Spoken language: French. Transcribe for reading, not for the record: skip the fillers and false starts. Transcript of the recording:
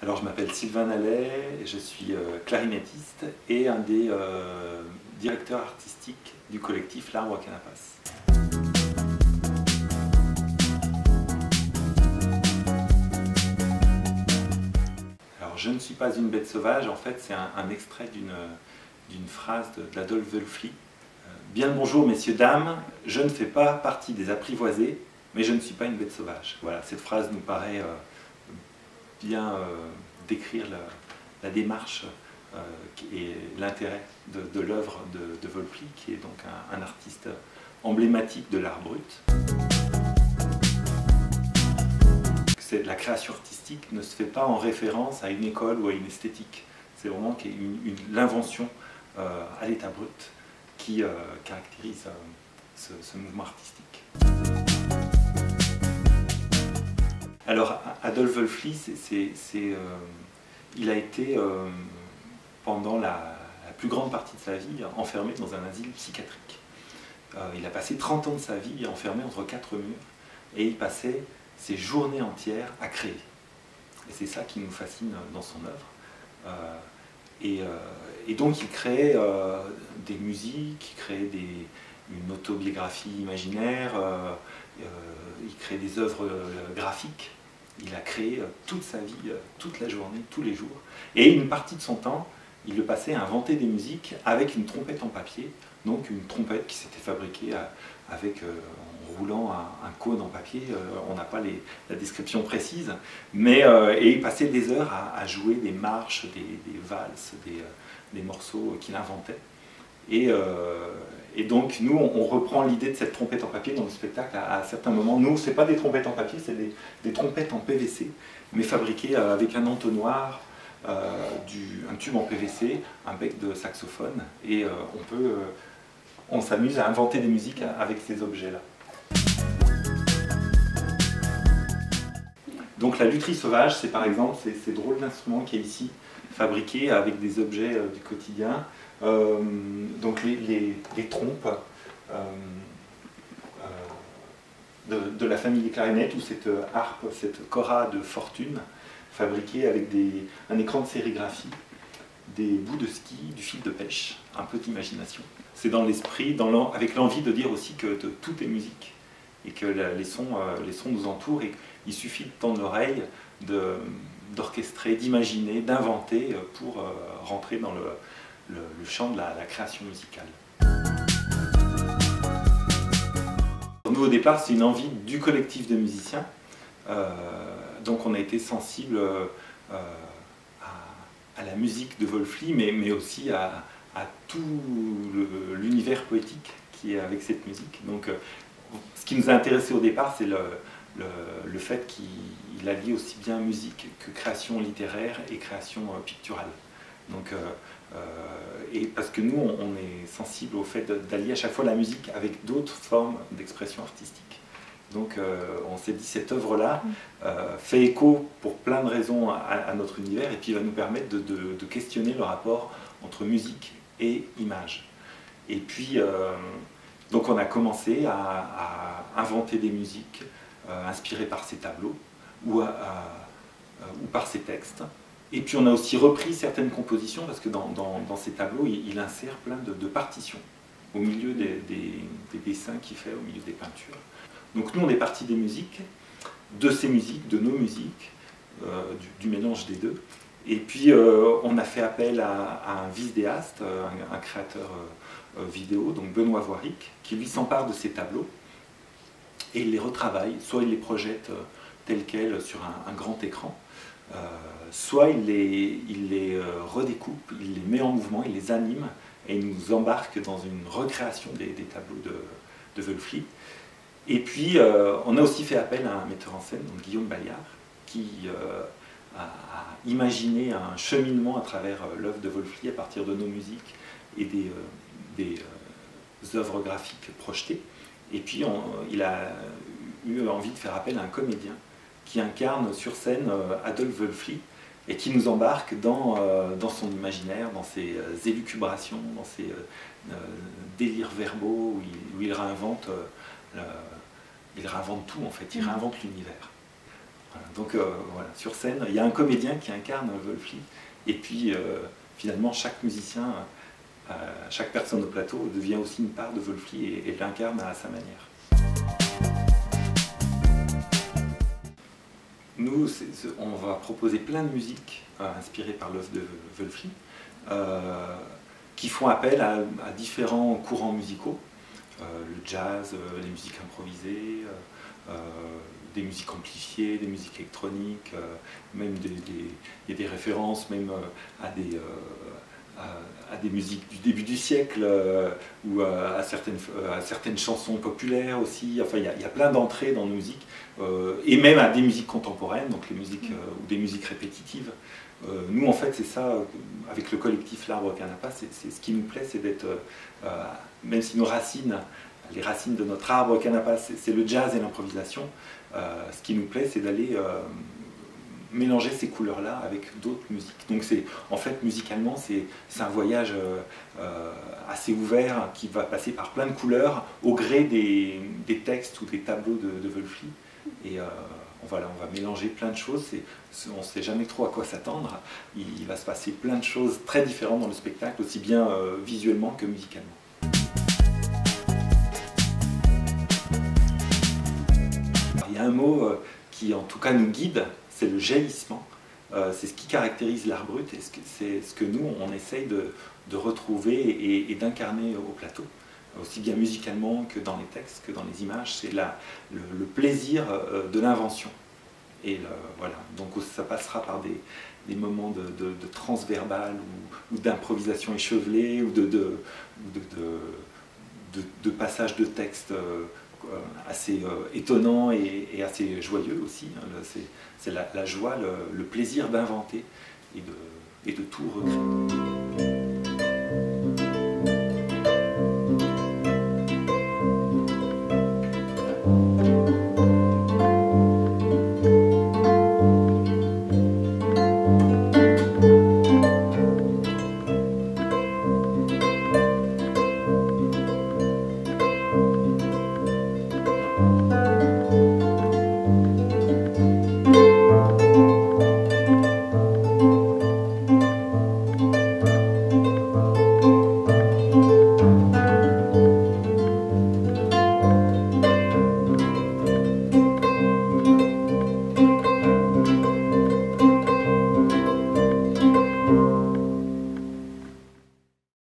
Alors je m'appelle Sylvain Nallet, je suis clarinettiste et un des directeurs artistiques du collectif L'Arbre à Canapas. Alors je ne suis pas une bête sauvage, en fait c'est un extrait d'une phrase d'Adolf Wölfli. Bien le bonjour messieurs, dames, je ne fais pas partie des apprivoisés, mais je ne suis pas une bête sauvage. Voilà, cette phrase nous paraît bien décrire la démarche et l'intérêt de l'œuvre de Wölfli, qui est donc un artiste emblématique de l'art brut. La création artistique ne se fait pas en référence à une école ou à une esthétique. C'est vraiment l'invention à l'état brut qui caractérise ce mouvement artistique. Alors, Adolf Wölfli, il a été, pendant la plus grande partie de sa vie, enfermé dans un asile psychiatrique. Il a passé 30 ans de sa vie enfermé entre 4 murs, et il passait ses journées entières à créer. Et c'est ça qui nous fascine dans son œuvre. Et donc il créait des musiques, il créait une autobiographie imaginaire, il créait des œuvres graphiques. Il a créé toute sa vie, toute la journée, tous les jours. Et une partie de son temps, il le passait à inventer des musiques avec une trompette en papier. Donc une trompette qui s'était fabriquée en roulant un cône en papier. On n'a pas la description précise. Mais et il passait des heures à jouer des marches, des valses, des morceaux qu'il inventait. Et donc nous, on reprend l'idée de cette trompette en papier dans le spectacle à certains moments. Nous, ce n'est pas des trompettes en papier, c'est des trompettes en PVC, mais fabriquées avec un entonnoir, un tube en PVC, un bec de saxophone, et on s'amuse à inventer des musiques avec ces objets-là. Donc la lutherie sauvage, c'est par exemple ces drôles d'instruments qui est ici, fabriqués avec des objets du quotidien. Donc les trompes de la famille des clarinettes, ou cette harpe, cette cora de fortune, fabriquée avec un écran de sérigraphie, des bouts de ski, du fil de pêche, un peu d'imagination. C'est dans l'esprit, avec l'envie de dire aussi que tout est musique, et que les sons nous entourent, et il suffit de tendre l'oreille, d'orchestrer, d'imaginer, d'inventer pour rentrer dans le champ de la création musicale. Nous, au départ, c'est une envie du collectif de musiciens. Donc on a été sensible à la musique de Wölfli, mais aussi à tout l'univers poétique qui est avec cette musique. Donc ce qui nous a intéressé au départ, c'est le fait qu'il allie aussi bien musique que création littéraire et création picturale. Donc, et parce que nous, on est sensible au fait d'allier à chaque fois la musique avec d'autres formes d'expression artistique. Donc on s'est dit, cette œuvre-là fait écho pour plein de raisons à notre univers, et puis va nous permettre de questionner le rapport entre musique et image. Et puis, donc on a commencé à inventer des musiques inspirées par ces tableaux ou par ces textes. Et puis on a aussi repris certaines compositions, parce que dans ces tableaux, il insère plein de partitions au milieu des dessins qu'il fait, au milieu des peintures. Donc nous, on est parti des musiques, de ces musiques, de nos musiques, du mélange des deux. Et puis on a fait appel à un vidéaste, un créateur vidéo, donc Benoît Voiric, qui lui s'empare de ces tableaux et il les retravaille. Soit il les projette tels quels sur un grand écran, soit il les redécoupe, il les met en mouvement, il les anime, et il nous embarque dans une recréation des tableaux de Wölfli. Et puis on a aussi fait appel à un metteur en scène, donc Guillaume Bayard, qui a imaginé un cheminement à travers l'œuvre de Wölfli à partir de nos musiques et des œuvres graphiques projetées. Et puis il a eu envie de faire appel à un comédien qui incarne sur scène Adolf Wölfli, et qui nous embarque dans son imaginaire, dans ses élucubrations, dans ses délires verbaux, où il réinvente tout en fait, il réinvente l'univers. Voilà. Donc voilà, sur scène, il y a un comédien qui incarne Wölfli, et puis finalement chaque musicien, chaque personne au plateau devient aussi une part de Wölfli et l'incarne à sa manière. Nous, on va proposer plein de musiques inspirées par l'œuvre de Wölfli, qui font appel à différents courants musicaux, le jazz, les musiques improvisées, des musiques amplifiées, des musiques électroniques, même il y a des références même à des musiques du début du siècle ou à certaines chansons populaires aussi. Enfin, il y a plein d'entrées dans nos musiques et même à des musiques contemporaines, donc les musiques ou des musiques répétitives. Nous, en fait, c'est ça, avec le collectif L'Arbre Canapa, c'est ce qui nous plaît, c'est d'être, même si nos racines, les racines de notre arbre Canapa, c'est le jazz et l'improvisation, ce qui nous plaît, c'est d'aller mélanger ces couleurs-là avec d'autres musiques. Donc en fait, musicalement, c'est un voyage assez ouvert qui va passer par plein de couleurs au gré des textes ou des tableaux de Wölfli. Et voilà, on va mélanger plein de choses. On ne sait jamais trop à quoi s'attendre. Il va se passer plein de choses très différentes dans le spectacle, aussi bien visuellement que musicalement. Il y a un mot qui en tout cas nous guide, c'est le jaillissement. C'est ce qui caractérise l'art brut et c'est ce que nous on essaye de retrouver et d'incarner au plateau. Aussi bien musicalement que dans les textes, que dans les images, c'est le plaisir de l'invention. Et voilà, donc ça passera par des moments de transverbal ou d'improvisation échevelée ou de passage de texte assez étonnant et assez joyeux aussi. C'est la joie, le plaisir d'inventer et de tout recréer.